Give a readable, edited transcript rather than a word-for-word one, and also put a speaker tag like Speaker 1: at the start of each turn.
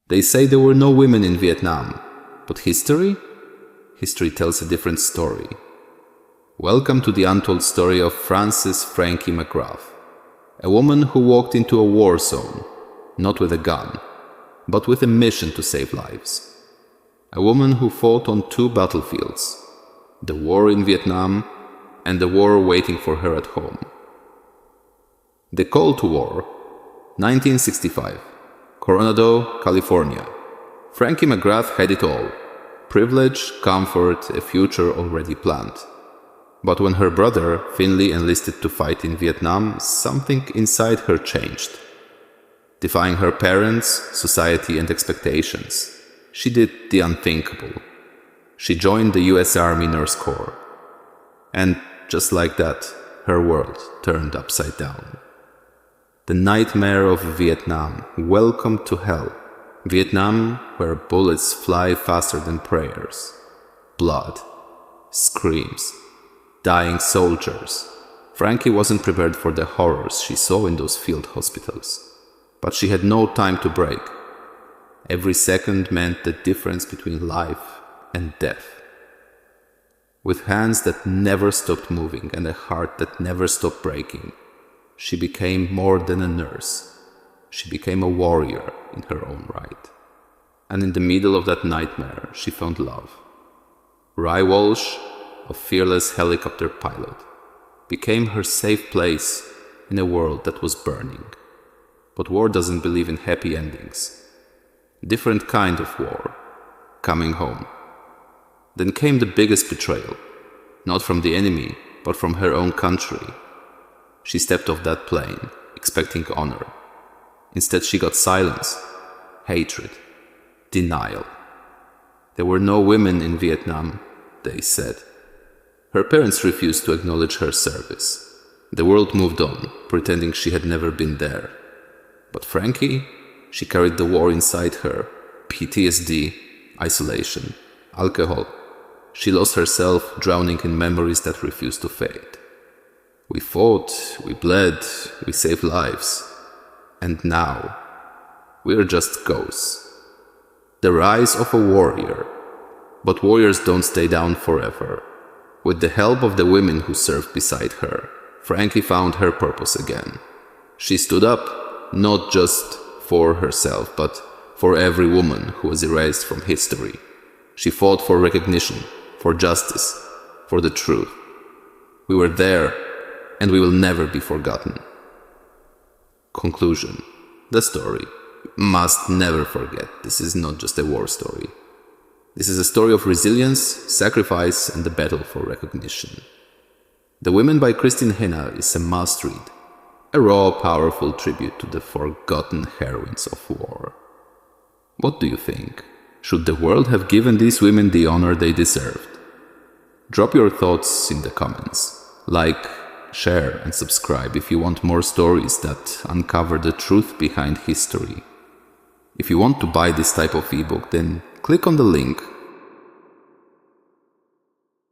Speaker 1: They say there were no women in Vietnam, but history? History tells a different story. Welcome to the untold story of Frankie McGrath, a woman who walked into a war zone, not with a gun, but with a mission to save lives. A woman who fought on two battlefields, the war in Vietnam and the war waiting for her at home. The call to war, 1965, Coronado, California. Frankie McGrath had it all: privilege, comfort, a future already planned. But when her brother, Finley, enlisted to fight in Vietnam, something inside her changed. Defying her parents, society, and expectations, she did the unthinkable. She joined the US Army Nurse Corps. And just like that, her world turned upside down. The nightmare of Vietnam, welcome to hell. Vietnam, where bullets fly faster than prayers. Blood, screams, dying soldiers. Frankie wasn't prepared for the horrors she saw in those field hospitals. But she had no time to break. Every second meant the difference between life and death. With hands that never stopped moving and a heart that never stopped breaking, she became more than a nurse. She became a warrior in her own right. And in the middle of that nightmare, she found love. Ry Walsh, a fearless helicopter pilot, became her safe place in a world that was burning. But war doesn't believe in happy endings. Different kind of war, coming home. Then came the biggest betrayal, not from the enemy, but from her own country. She stepped off that plane, expecting honor. Instead, she got silence, hatred, denial. There were no women in Vietnam, they said. Her parents refused to acknowledge her service. The world moved on, pretending she had never been there. But Frankie, she carried the war inside her. PTSD, isolation, alcohol. She lost herself, drowning in memories that refused to fade. We fought, we bled, we saved lives. And now, we're just ghosts. The rise of a warrior. But warriors don't stay down forever. With the help of the women who served beside her, Frankie found her purpose again. She stood up, not just for herself, but for every woman who was erased from history. She fought for recognition, for justice, for the truth. We were there, and we will never be forgotten. Conclusion. The story. Must never forget, this is not just a war story. This is a story of resilience, sacrifice, and the battle for recognition. The Women by Kristin Hannah is a must-read, a raw, powerful tribute to the forgotten heroines of war. What do you think? Should the world have given these women the honor they deserved? Drop your thoughts in the comments. Like, share, and subscribe if you want more stories that uncover the truth behind history. If you want to buy this type of ebook, then click on the link